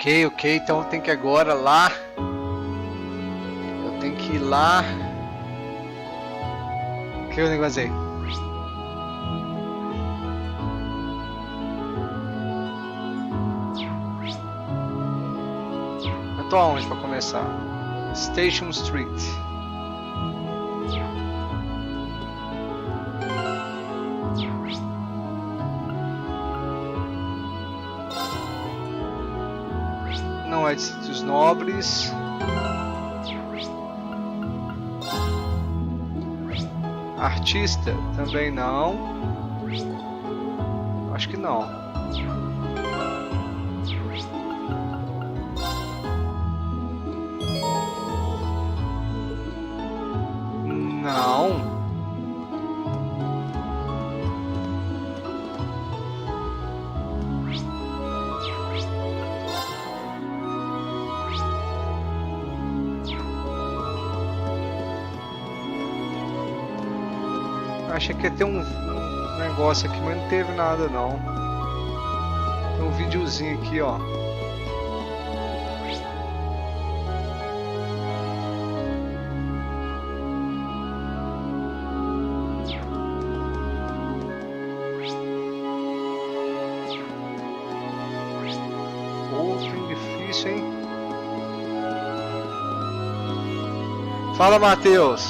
Ok, então tem que agora lá. Eu tenho que ir lá. O que é o negócio aí? Eu tô aonde pra começar? Station Street. Não é de sítios nobres. Artista? Também não. Acho que não. Não. Achei que ia ter um negócio aqui, mas não teve nada não. Tem um videozinho aqui, ó. Pô, que difícil, hein? Fala, Matheus.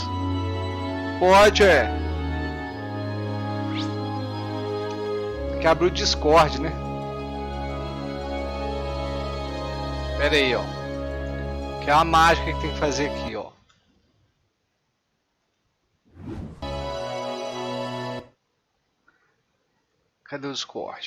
Pode, é. Que abriu o Discord, né? Pera aí, ó. Que é a mágica que tem que fazer aqui, ó. Cadê o Discord?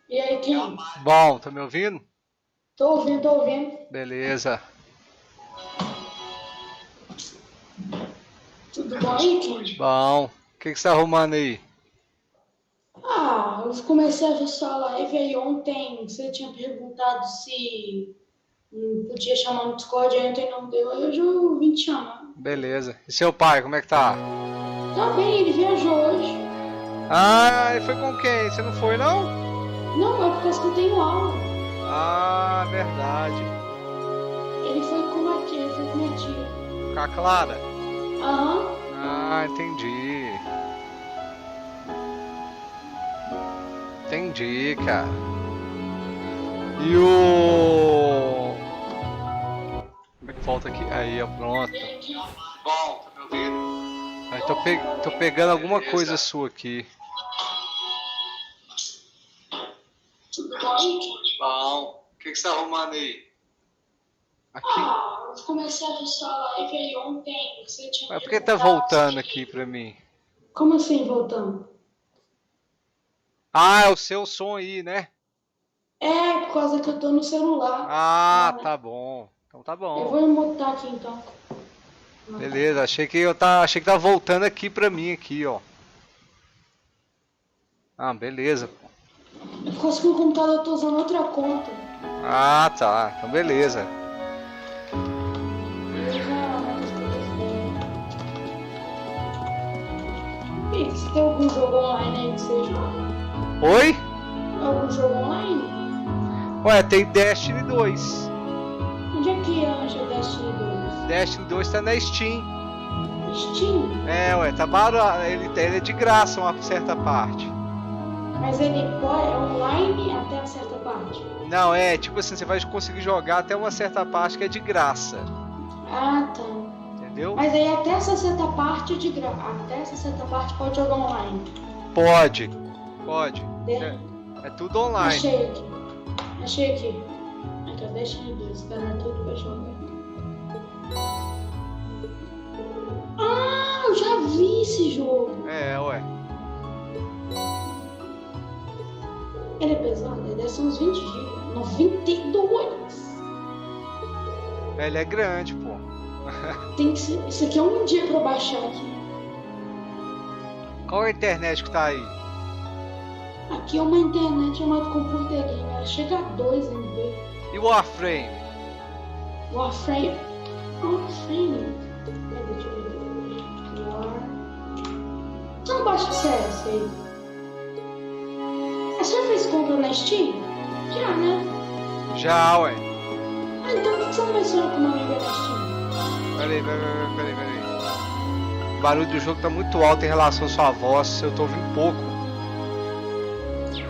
E aí, Kim? Bom, tá me ouvindo? Tô ouvindo. Beleza. Tudo bom aí, Kim? Bom. O que você tá arrumando aí? Ah, eu comecei a ver sua live aí ontem. Você tinha perguntado se podia chamar no Discord, aí ontem não deu, aí hoje eu vim te chamar. Beleza. E seu pai, como é que tá? Tá bem, ele viajou hoje. Ah, ele foi com quem? Você não foi, não? Não, é por causa que eu tenho aula. Ah, verdade. Ele foi com uma tia, ele foi com minha tia. Com a Clara? Aham. Ah, entendi. Entendi, cara. E o... Como é que volta aqui? Aí, ó, pronto. E aí, Kim? Bom, tá me ouvindo? Aí, tô pegando alguma coisa sua aqui. Tudo bom aí, Kim? Bom. O que você tá arrumando aí? Aqui. Ah, eu comecei a ver sua live aí ontem. Você tinha Mas por que tá perguntado voltando se- aqui pra mim? Como assim, voltando? Ah, é o seu som aí, né? É, por causa que eu tô no celular. Ah, tá bom. Então tá Eu bom. vou mutar aqui então. Beleza, achei que tava voltando aqui pra mim aqui, ó. Ah, beleza. É por causa que o computador eu tô usando outra conta. Ah, tá. Então beleza. Eu já. Ih, você tem algum jogo online aí que você joga? Oi? Algum jogo online? Ué, tem Destiny 2. Onde é que anja Destiny 2? Destiny 2 tá na Steam. Steam? É, ué, tá barato. Ele é de graça uma certa parte. Mas ele é online até a certa parte. Não, é tipo assim, você vai conseguir jogar até uma certa parte que é de graça. Ah, tá. Entendeu? Mas aí até essa certa parte até essa certa parte pode jogar online. Pode. De- É tudo online. Achei aqui. Então deixa em dois, cara, tudo pra jogar. vi esse jogo. É, ué. Ele é pesado, ele deve ser uns 20 GB. 92. Ele é grande, pô. Tem que ser. Isso aqui é um dia pra eu baixar aqui. Qual a internet que tá aí? Aqui é uma internet chamada Computer Game. Ela chega a 2 MB. E o Warframe? Warframe. Warframe. Deixa eu ver. Você não baixa o CS aí? Você já fez compra na Steam? Já, né? Já, ué. Ah, então por que você não menciona com uma amiga na Steam? Peraí. O barulho do jogo tá muito alto em relação à sua voz, eu tô ouvindo pouco.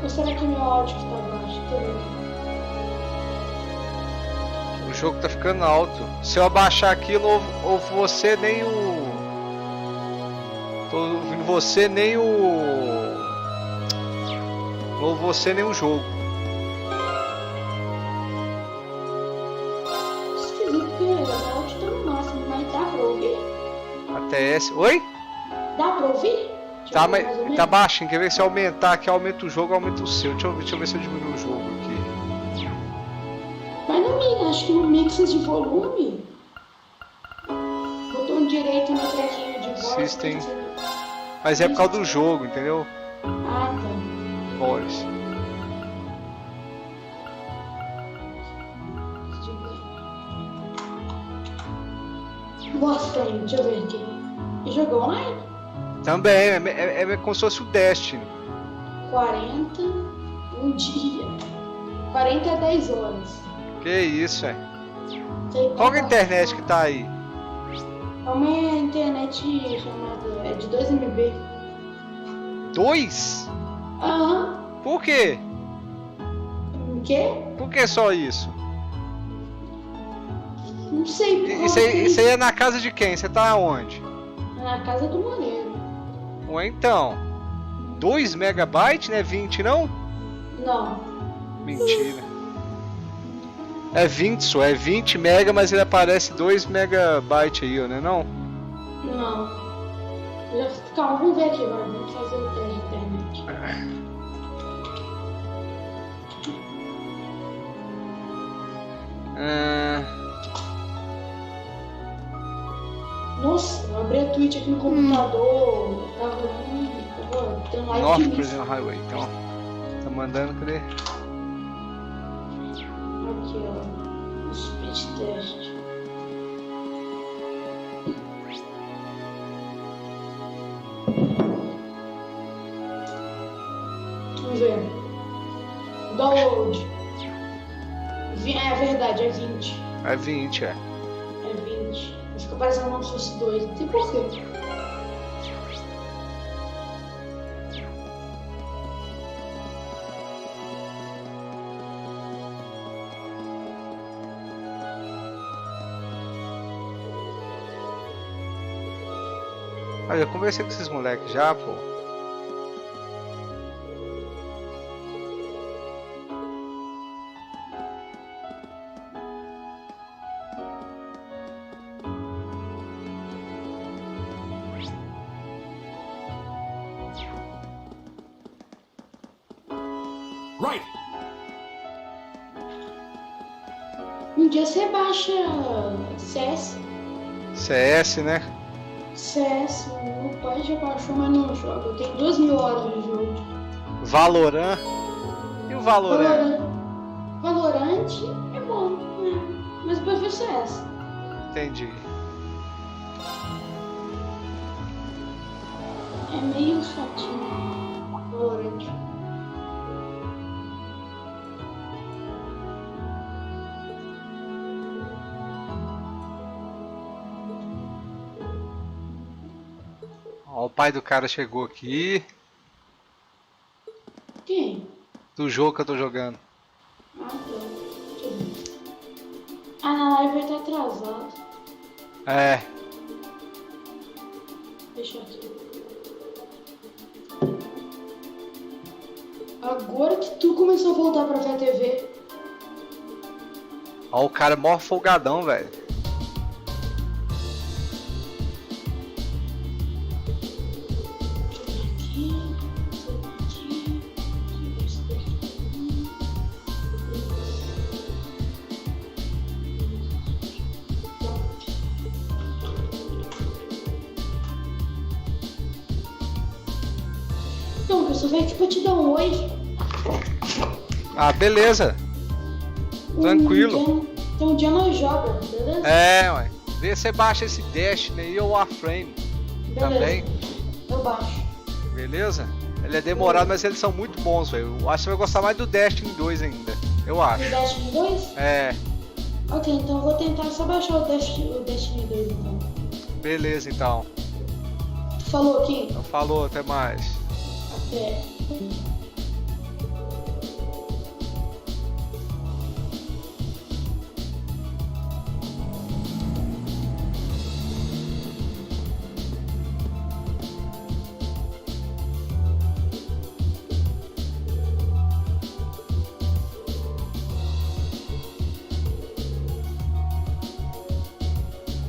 Ou será que é meu áudio que tá baixo? Tô vendo. O jogo tá ficando alto. Se eu abaixar aqui, eu não ouvo você nem o... Tô ouvindo você nem o... Não ouvo você nem o jogo. Esquisito porque o áudio tá no máximo, mas dá pra ouvir? ATS... Oi? Dá pra ouvir? Deixa Tá, eu ver mais ou mas menos. tá baixinho. Quer ver se eu aumentar aqui, aumenta o jogo, aumenta o seu. Deixa eu ver se eu diminuo o jogo aqui. Mas no mix, acho que no mix de volume. Botão direito no trequinho de voz. System. Mas é por causa do jogo, entendeu? Ah, tá. Voice. Warframe, deixa eu ver aqui. E jogou online? Também, é como se fosse o Destiny. 40, um dia. 40 a 10 horas. Que isso, é? Sei Qual que é a qual- internet que tá aí? É uma internet chamada. É de 2 MB. 2? Aham. Por quê? O quê? Por que só isso? Não sei. Isso aí é na casa de quem? Você tá onde? Na casa do Moreiro. Ou então, 2 megabytes, né? 20 não? Não. Mentira. É 20 só, é 20 mega, mas ele aparece 2 megabytes aí, ó, né não? Não. Calma, vamos ver aqui agora. Vamos fazer o teste de internet. Nossa, eu abri a Twitch aqui no computador. Tava tendo live North de Prison Highway, então. Tá mandando, cadê? Aqui, ó. O speed test. Vamos ver. Download. É verdade, é 20. É 20, é. É 20. Mas fica parecendo como se fosse 2. Não sei por quê. Ah, eu conversei com esses moleques já, pô. Right. Um dia você baixa CS. CS, né? CS, meu pai já baixou, mas não joga. Eu tenho 2.000 horas de jogo. Valorant. E o Valorant? Valorant é bom, né? Mas eu prefiro CS. Entendi. É meio chatinho. Valorant. Ó, o pai do cara chegou aqui. Quem? Do jogo que eu tô jogando. Ah, tá. Deixa eu ver. Ah, na live vai estar atrasado. É. Deixa aqui. Agora que tu começou a voltar pra ver a TV. Ó, o cara é mó folgadão, velho. só vim aqui pra te dar um oi. Ah, beleza. Tranquilo. Um dia nós joga, beleza? É, ué. Vê se você baixa esse Destiny aí ou Warframe também. Eu baixo. Beleza? Ele é demorado, mas eles são muito bons, velho. Eu acho que você vai gostar mais do Destiny 2 ainda. Eu acho. O Destiny 2? É. Ok, então eu vou tentar só baixar o Destiny 2 então. Beleza, então. Tu falou aqui? Então falou, até mais. Até.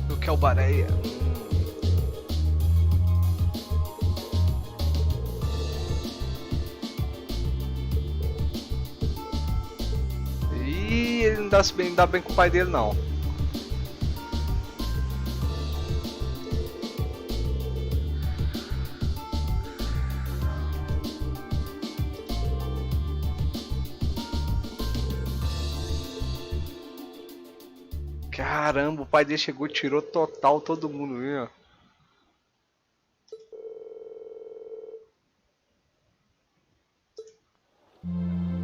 O que é o Bareia? Ih, ele não dá bem com o pai dele, não. Caramba, o pai dele chegou e tirou total todo mundo, viu?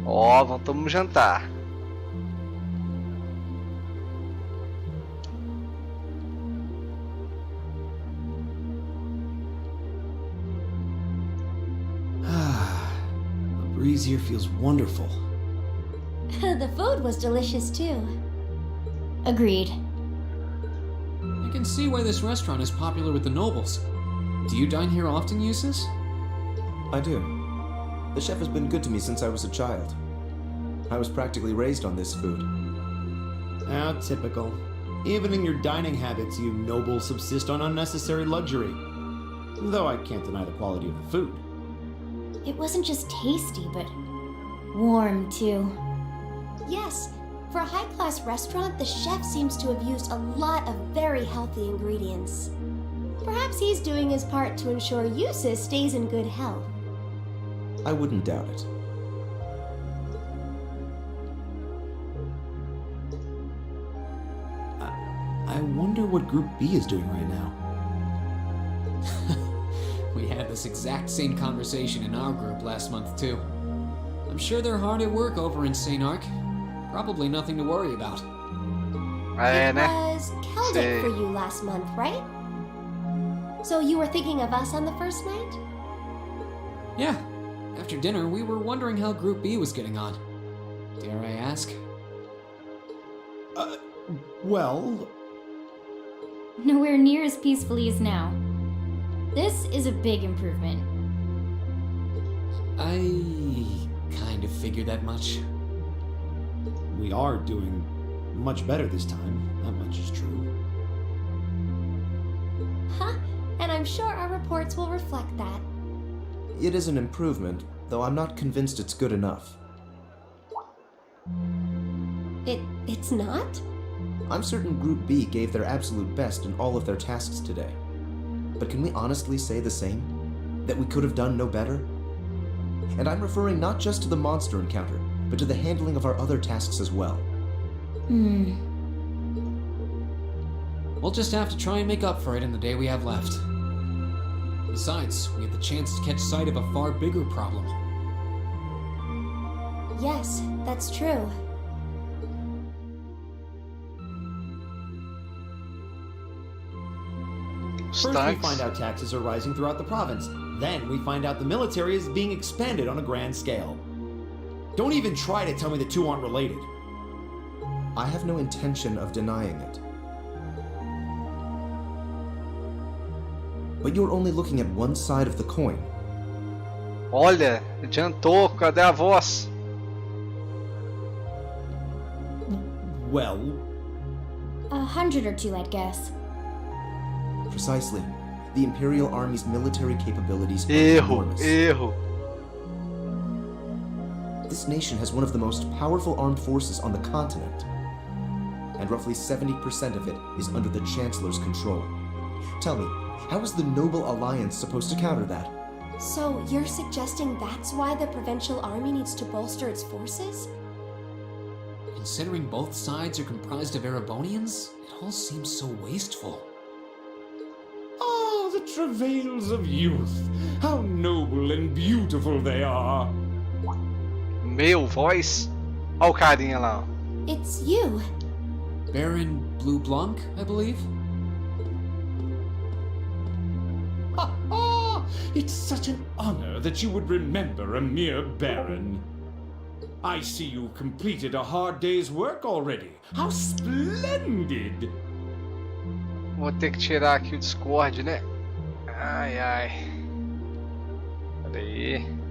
Ó, vamos tomar um jantar. The breeze here feels wonderful. The food was delicious too. Agreed. I can see why this restaurant is popular with the nobles. Do you dine here often, Eustace? I do. The chef has been good to me since I was a child. I was practically raised on this food. How typical. Even in your dining habits, you nobles subsist on unnecessary luxury. Though I can't deny the quality of the food. It wasn't just tasty, but warm too. Yes, for a high-class restaurant, the chef seems to have used a lot of very healthy ingredients. Perhaps he's doing his part to ensure Eustace stays in good health. I wouldn't doubt it. I wonder what Group B is doing right now. We had this exact same conversation in our group last month, too. I'm sure they're hard at work over in St. Arc. Probably nothing to worry about. É, It né? was Celtic for you last month, right? So you were thinking of us on the first night? Yeah. After dinner, we were wondering how Group B was getting on. Dare I ask? Well, Nowhere near as peacefully as now. This is a big improvement. I kind of figured that much. we are doing much better this time. That much is true. Huh? And I'm sure our reports will reflect that. It is an improvement, though I'm not convinced it's good enough. It's not? I'm certain Group B gave their absolute best in all of their tasks today. But can we honestly say the same? That we could have done no better? And I'm referring not just to the monster encounter, but to the handling of our other tasks as well. We'll just have to try and make up for it in the day we have left. Besides, we have the chance to catch sight of a far bigger problem. Yes, that's true. First we find out taxes are rising throughout the province. Then we find out the military is being expanded on a grand scale. Don't even try to tell me the two aren't related. I have no intention of denying it. But you're only looking at one side of the coin. Olha, adiantou, cadê a voz? Well, 100 or 2, I'd guess. Precisely. The Imperial Army's military capabilities are Erro, enormous. erro. This nation has one of the most powerful armed forces on the continent. And roughly 70% of it is under the Chancellor's control. Tell me, how is the Noble Alliance supposed to counter that? So you're suggesting that's why the Provincial Army needs to bolster its forces? Considering both sides are comprised of Erebonians, it all seems so wasteful. Ah, the travails of youth. How noble and beautiful they are. Meu, voz. Olha o carinha lá. It's you. Baron Blue Blanc, I believe? Ha ha! It's such an honor that you would remember a mere baron. I see you completed a hard day's work already. How splendid! Vou ter que tirar aqui o Discord, né? Ai, ai. Peraí.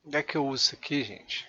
Onde é que eu uso isso aqui, gente?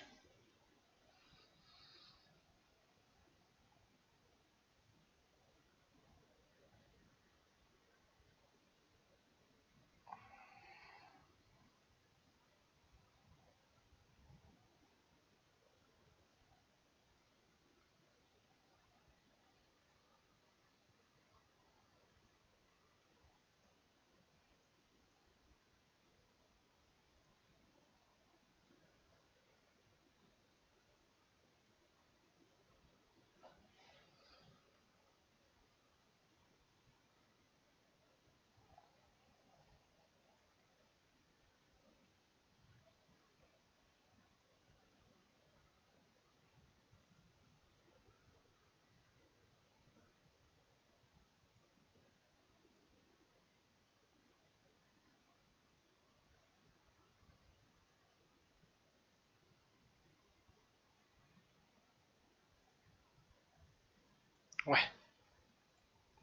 Ué,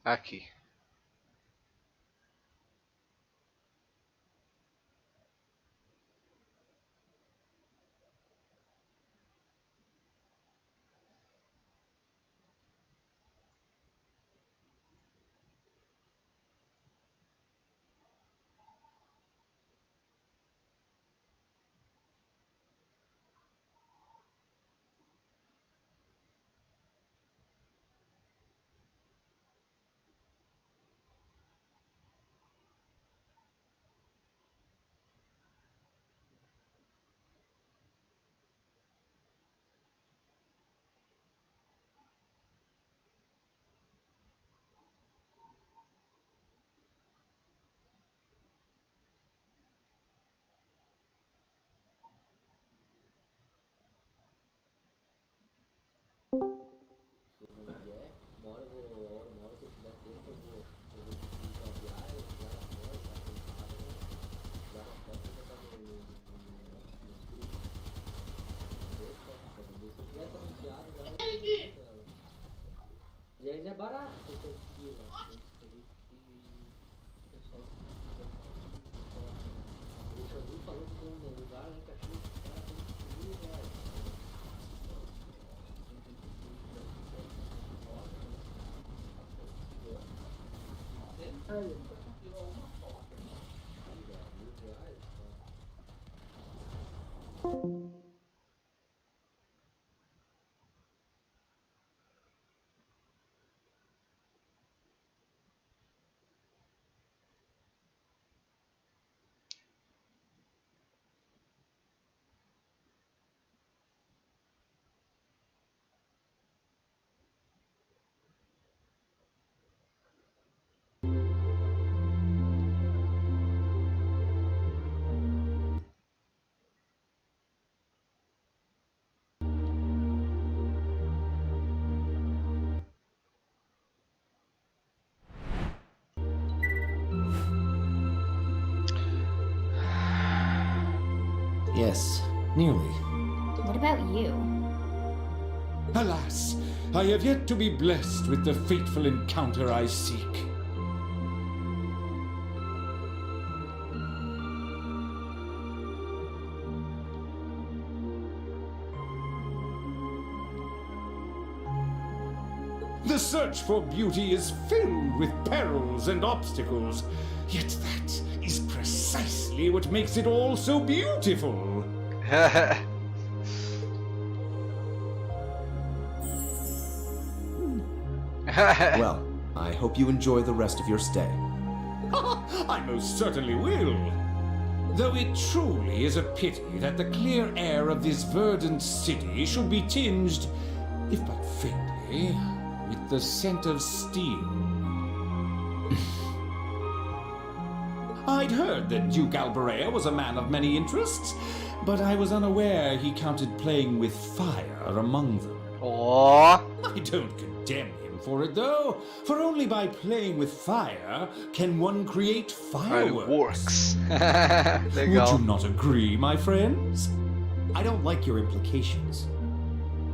aqui. Yes, nearly. What about you? Alas, I have yet to be blessed with the fateful encounter I seek. The search for beauty is filled with perils and obstacles, yet that is precisely what makes it all so beautiful. Well, I hope you enjoy the rest of your stay. I most certainly will. Though it truly is a pity that the clear air of this verdant city should be tinged, if but faintly, with the scent of steel. I'd heard that Duke Alberea was a man of many interests, but I was unaware he counted playing with fire among them. Ó, I don't condemn him for it, though, for only by playing with fire can one create fireworks. fireworks. Would Legal. you not agree, my friends? I don't like your implications.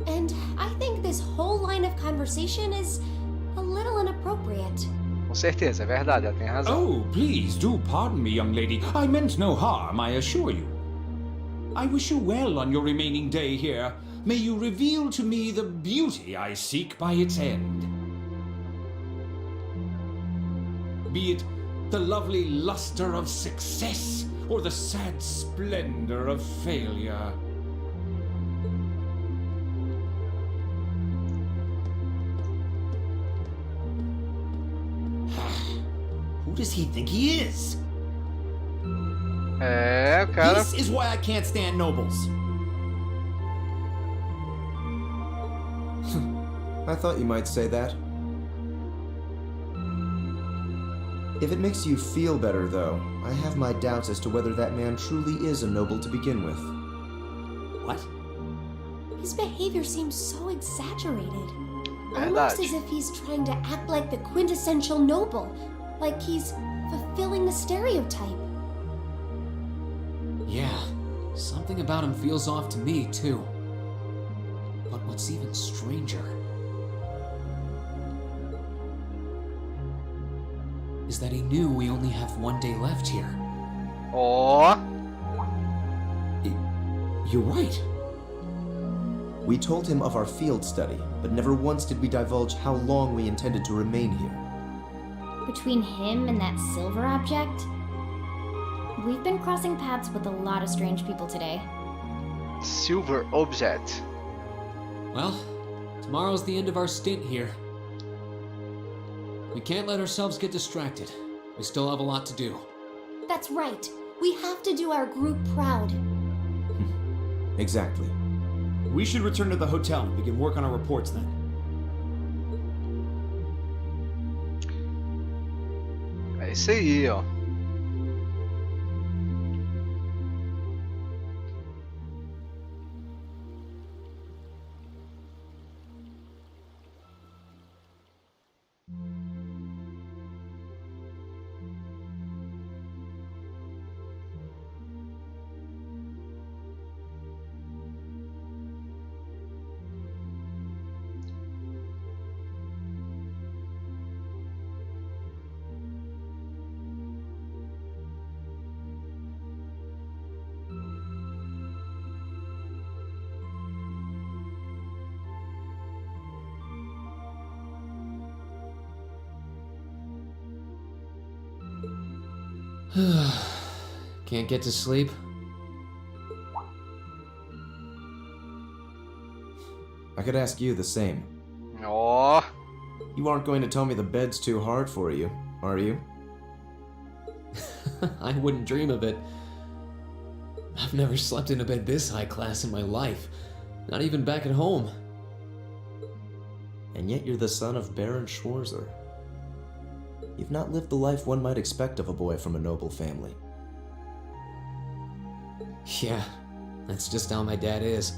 And I think this whole line of conversation is a little inappropriate. Com certeza, é verdade, ela tem razão. Oh, please do pardon me, young lady. I meant no harm, I assure you. I wish you well on your remaining day here. May you reveal to me the beauty I seek by its end. Be it the lovely luster of success or the sad splendor of failure. Who does he think he is? É, o cara. This is why I can't stand nobles. I thought you might say that. If it makes you feel better, though, I have my doubts as to whether that man truly is a noble to begin with. What? His behavior seems so exaggerated. Almost Verdade. as if he's trying to act like the quintessential noble. Like he's fulfilling the stereotype. Yeah, something about him feels off to me, too. But what's even stranger is that he knew we only have one day left here. Ó, You're right. We told him of our field study, but never once did we divulge how long we intended to remain here. Between him and that silver object, we've been crossing paths with a lot of strange people today. silver object. Well, tomorrow's the end of our stint here. We can't let ourselves get distracted. We still have a lot to do. That's right. We have to do our group proud. Exactly. We should return to the hotel and begin work on our reports then. É isso aí, ó. Can't get to sleep? I could ask you the same. Ó, You aren't going to tell me the bed's too hard for you, are you? I wouldn't dream of it. I've never slept in a bed this high class in my life. Not even back at home. And yet you're the son of Baron Schwarzer. You've not lived the life one might expect of a boy from a noble family. Yeah, that's just how my dad is.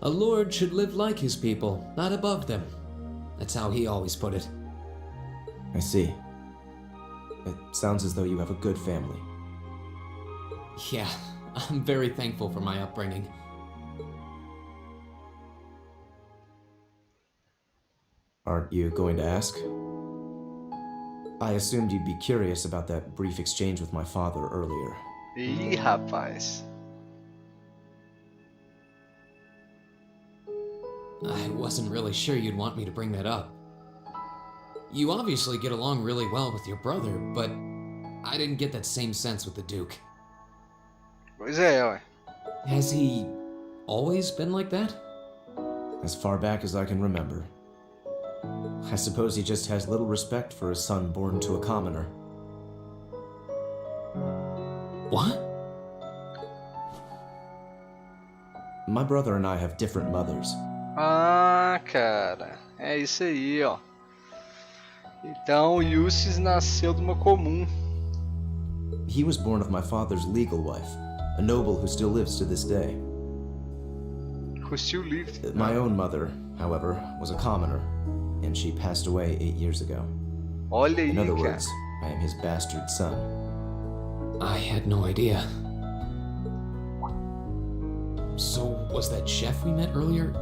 A lord should live like his people, not above them. That's how he always put it. I see. It sounds as though you have a good family. Yeah, I'm very thankful for my upbringing. Aren't you going to ask? I assumed you'd be curious about that brief exchange with my father earlier. ih, rapaz. I wasn't really sure you'd want me to bring that up. You obviously get along really well with your brother, but I didn't get that same sense with the Duke. Pois é, ué. Has he always been like that? As far back as I can remember. I suppose he just has little respect for a son born to a commoner. What? My brother and I have different mothers. Ah, cara. É isso aí, ó. Então, o Ulysses nasceu de uma comum. He was born of my father's legal wife, a noble who still lives to this day. Who still lived. My own mother, however, was a commoner, and she passed away 8 years ago. Olha aí, In other cara. words, I am his bastard son. I had no idea. So, was that chef we met earlier?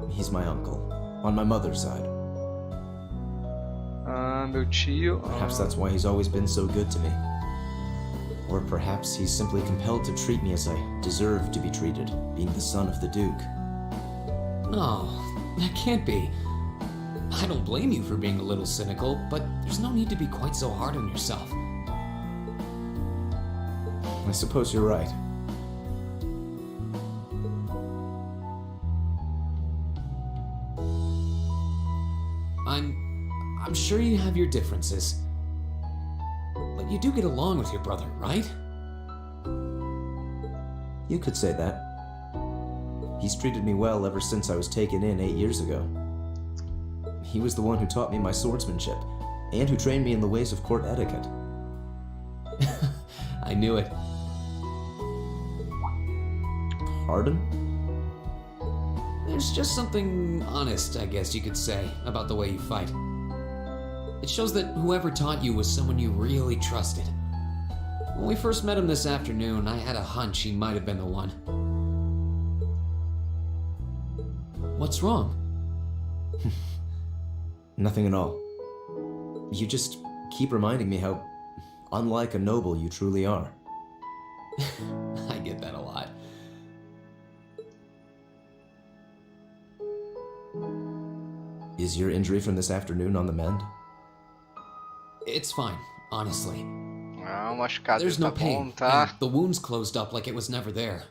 He's my uncle, on my mother's side. Ah, meu tio. Perhaps that's why he's always been so good to me. Or perhaps he's simply compelled to treat me as I deserve to be treated, being the son of the Duke. No, that can't be. I don't blame you for being a little cynical, but there's no need to be quite so hard on yourself. I suppose you're right. I'm sure you have your differences. But you do get along with your brother, right? You could say that. He's treated me well ever since I was taken in 8 years ago. He was the one who taught me my swordsmanship, and who trained me in the ways of court etiquette. I knew it. Pardon? There's just something honest, I guess you could say, about the way you fight. It shows that whoever taught you was someone you really trusted. When we first met him this afternoon, I had a hunch he might have been the one. What's wrong? Nothing at all. You just keep reminding me how unlike a noble you truly are. I get that a lot. Is your injury from this afternoon on the mend? It's fine, honestly. Ah, o machucado There's tá no bom, pain, tá? and the wound's closed up like it was never there.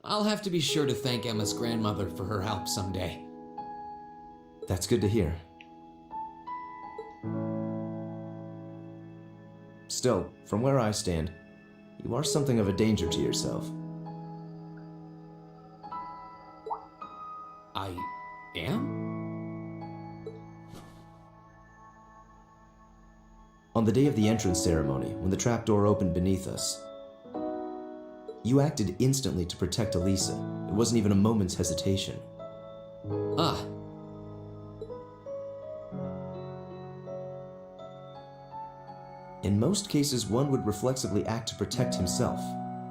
I'll have to be sure to thank Emma's grandmother for her help someday. That's good to hear. Still, from where I stand, you are something of a danger to yourself. I am? On the day of the entrance ceremony, when the trapdoor opened beneath us, you acted instantly to protect Elisa. It wasn't even a moment's hesitation. Ah. In most cases, one would reflexively act to protect himself.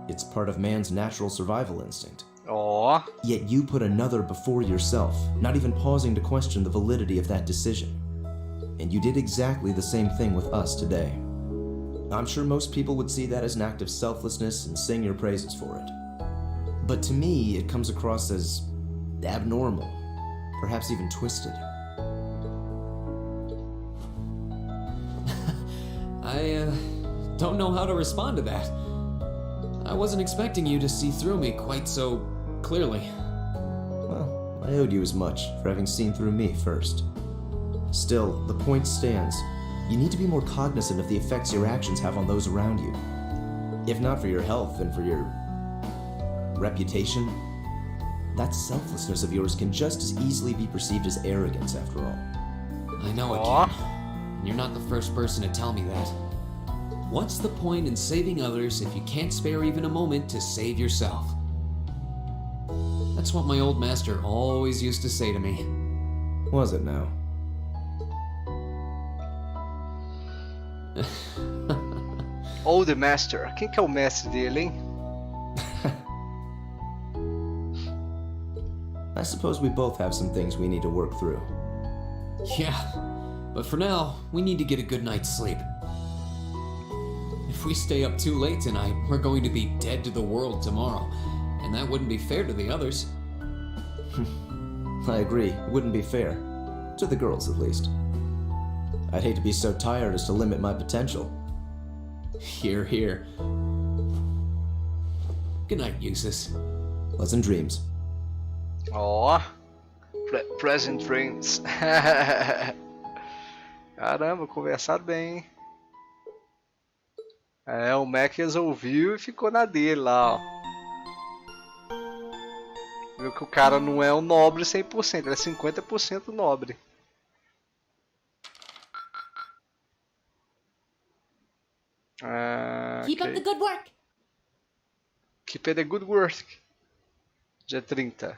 It's part of man's natural survival instinct. Ó, Yet you put another before yourself, not even pausing to question the validity of that decision. And you did exactly the same thing with us today. I'm sure most people would see that as an act of selflessness and sing your praises for it. But to me, it comes across as abnormal, perhaps even twisted. I don't know how to respond to that. I wasn't expecting you to see through me quite so clearly. Well, I owed you as much for having seen through me first. Still, the point stands. You need to be more cognizant of the effects your actions have on those around you. If not for your health and for your reputation, that selflessness of yours can just as easily be perceived as arrogance after all. I know it can. And you're not the first person to tell me that. What's the point in saving others if you can't spare even a moment to save yourself? That's what my old master always used to say to me. Was it now? Old Master. Quem que é o mestre dele, hein? I suppose we both have some things we need to work through. Yeah, but for now, we need to get a good night's sleep. If we stay up too late tonight, we're going to be dead to the world tomorrow, and that wouldn't be fair to the others. I agree, it wouldn't be fair. To the girls, at least. I'd hate to be so tired as to limit my potential. Hear, hear. Good night, Eustace. Pleasant dreams. Ó, Present Dreams. Caramba, conversaram bem, hein? É, o Mac resolveu e ficou na dele lá, ó. Viu que o cara não é um nobre 100%, ele é 50% nobre. Keep up the good work. Keep up the good work. Dia 30.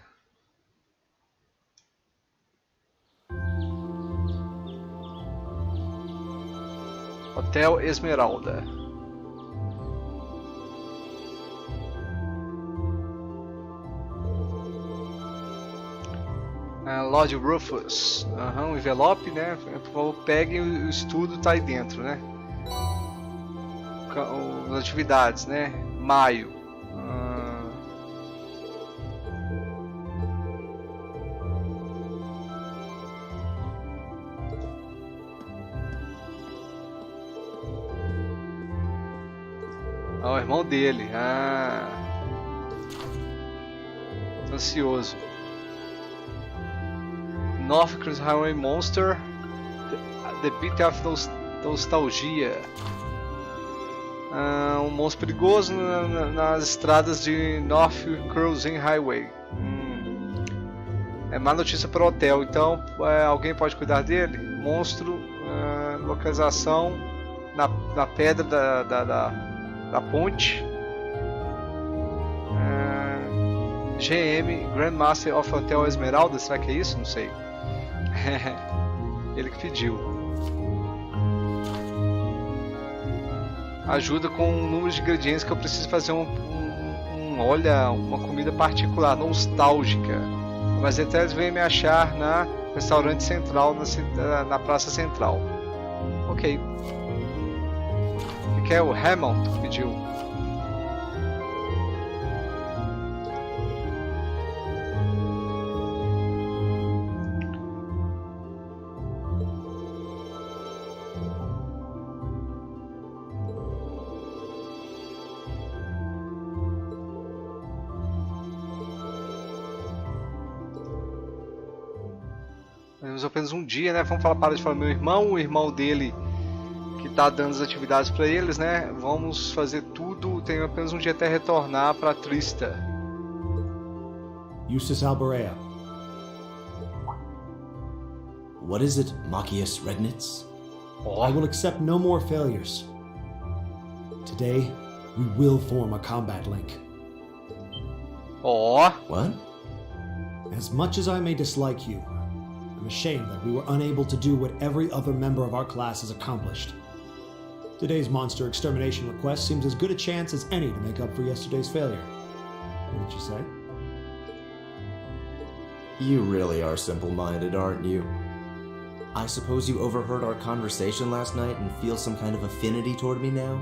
Hotel Esmeralda. Lord Rufus. Um envelope, né? Por favor, peguem o estudo, tá aí dentro, né? As atividades, né? Maio. O irmão dele. Tô ansioso. North Cross Highway Monster. The Beat of Nostalgia. Um monstro perigoso nas estradas de North Cruising Highway. É má notícia para o hotel, então alguém pode cuidar dele? Monstro, localização na pedra da ponte. GM, Grandmaster of Hotel Esmeralda, será que é isso? Não sei. Ele que pediu. Ajuda com o número de ingredientes que eu preciso fazer uma comida particular, nostálgica. Mas detalhes vem me achar na restaurante central, na praça central. Ok. Que é o Hammond que pediu. Temos apenas um dia, né? Vamos parar de falar meu irmão, o irmão dele que tá dando as atividades para eles, né? Vamos fazer tudo. Tem apenas um dia até retornar para Trista. Eustace Alborea. What is it, Machias Rednitz? I will accept no more failures. Today, we will form a combat link. What? As much as I may dislike you, I'm ashamed that we were unable to do what every other member of our class has accomplished. Today's monster extermination request seems as good a chance as any to make up for yesterday's failure. Wouldn't you say? You really are simple-minded, aren't you? I suppose you overheard our conversation last night and feel some kind of affinity toward me now?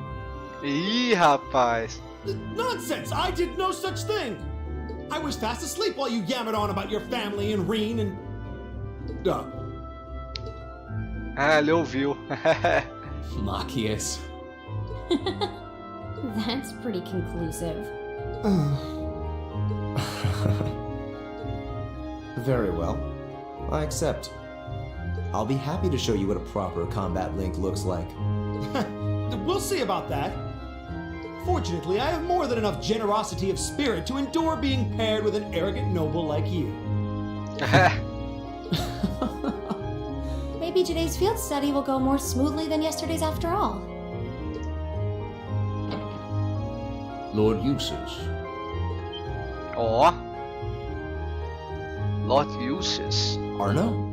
Ih, rapaz. Nonsense! I did no such thing! I was fast asleep while you yammered on about your family and Reen and... Ele ouviu. Machias. That's pretty conclusive. Very well. I accept. I'll be happy to show you what a proper combat link looks like. We'll see about that. Fortunately, I have more than enough generosity of spirit to endure being paired with an arrogant noble like you. Maybe today's field study will go more smoothly than yesterday's after all. Lord Eustace. Ó. Lord Eustace. Arno?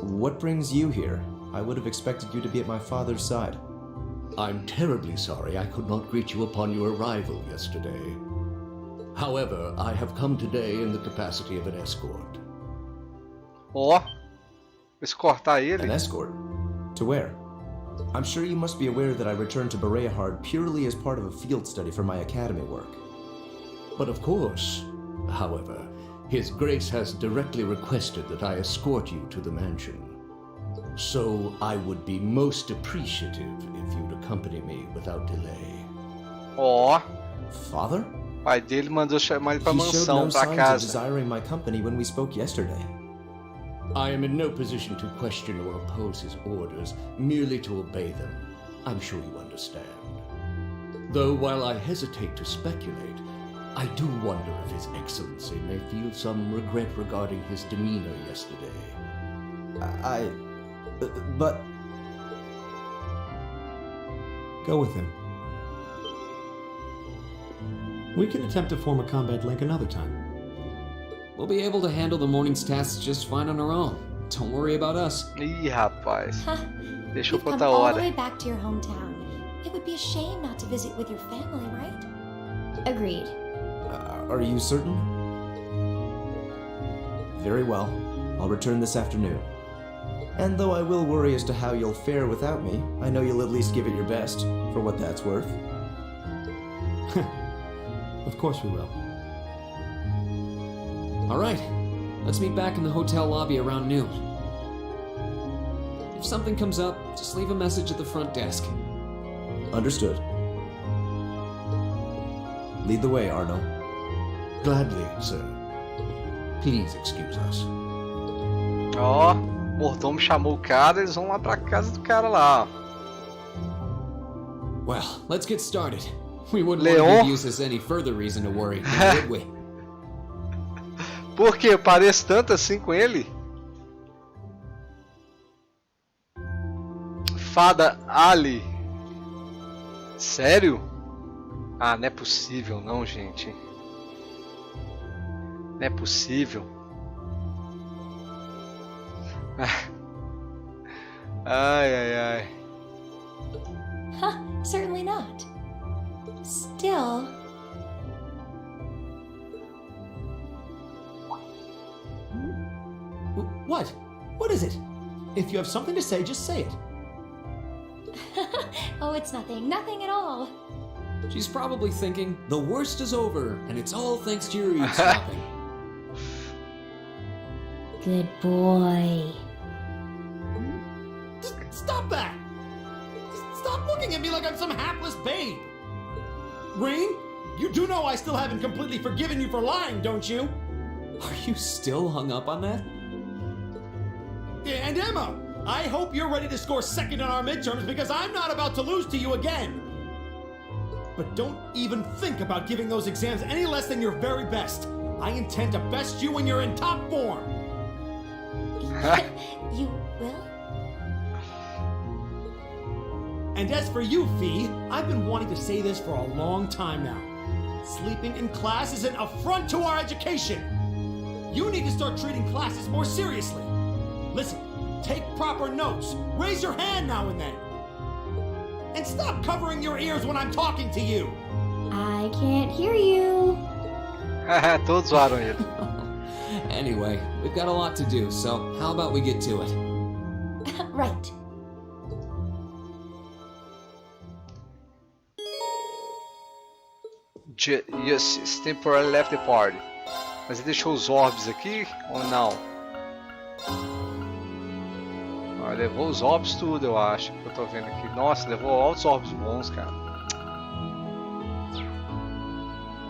What brings you here? I would have expected you to be at my father's side. I'm terribly sorry I could not greet you upon your arrival yesterday. However, I have come today in the capacity of an escort. Ó. Escortar ele? An escort? To where? I'm sure you must be aware that I returned to Bereahard purely as part of a field study for my academy work. But of course, however, His Grace has directly requested that I escort you to the mansion. So I would be most appreciative if you'd accompany me without delay. Ó. Father? O pai dele mandou chamar ele pra He showed mansão, no pra signs of casa. desiring my company when we spoke yesterday. I am in no position to question or oppose his orders, merely to obey them. I'm sure you understand. Though while I hesitate to speculate, I do wonder if His Excellency may feel some regret regarding his demeanor yesterday. But... Go with him. We can attempt to form a combat link another time. We'll be able to handle the morning's tasks just fine on our own. Don't worry about us. Ih, rapaz. Huh. Deixa eu You've pra come outra all the hora. way back to your hometown. It would be a shame not to visit with your family, right? Agreed. Are you certain? Very well. I'll return this afternoon. And though I will worry as to how you'll fare without me, I know you'll at least give it your best, for what that's worth. Of course we will. Alright, let's meet back in the hotel lobby around noon. If something comes up, just leave a message at the front desk. Understood. Lead the way, Arno. Gladly, sir. Please excuse us. Ó, o mordomo chamou o cara, eles vão lá pra casa do cara lá, ó. Well, let's get started. We wouldn't want to Leon? give Eustace any further reason to worry, now would we? Por quê? Eu pareço tanto assim com ele? Fada Ali. Sério? Ah, não é possível não, gente. Não é possível. Ai, ai, ai. Huh, certainly not. Still... What? What is it? If you have something to say, just say it. Oh, it's nothing. Nothing at all. She's probably thinking, the worst is over, and it's all thanks to your eavesdropping. Good boy. Just stop that! Just stop looking at me like I'm some hapless babe! Rain, you do know I still haven't completely forgiven you for lying, don't you? Are you still hung up on that? And Emma, I hope you're ready to score second in our midterms because I'm not about to lose to you again. But don't even think about giving those exams any less than your very best. I intend to best you when you're in top form. You will? And as for you, Fee, I've been wanting to say this for a long time now. Sleeping in class is an affront to our education. You need to start treating classes more seriously. Listen, take proper notes. Raise your hand now and then. And stop covering your ears when I'm talking to you. I can't hear you. Todos zoaram ele. Anyway, we've got a lot to do, so how about we get to it? Right. Justice temporarily left the party. Mas ele deixou os orbs aqui ou não? Ah, levou os orbs tudo, eu acho, que eu tô vendo aqui. Nossa, levou altos orbs bons, cara.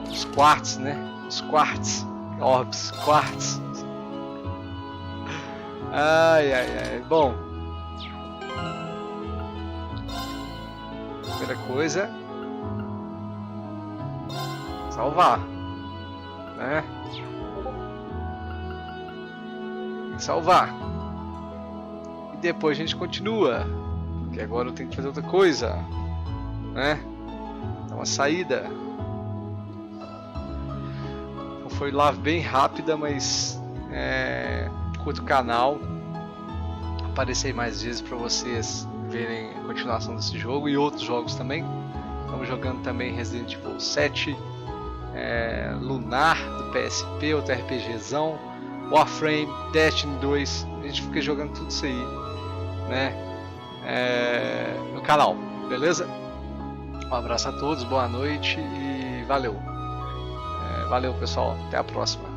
Os quartz, né? Os quartz. Orbs, quartz. Ai, ai, ai. Bom. Primeira coisa. Salvar. Né? Salvar. E depois a gente continua. Porque agora eu tenho que fazer outra coisa. Né? Dar uma saída. Então foi lá bem rápida, mas curta o canal. Aparecer mais vezes para vocês verem a continuação desse jogo e outros jogos também. Estamos jogando também Resident Evil 7, Lunar do PSP, outro RPGzão, Warframe, Destiny 2. A gente fica jogando tudo isso aí, né? No canal, beleza? Um abraço a todos, boa noite e valeu. Valeu, pessoal, até a próxima.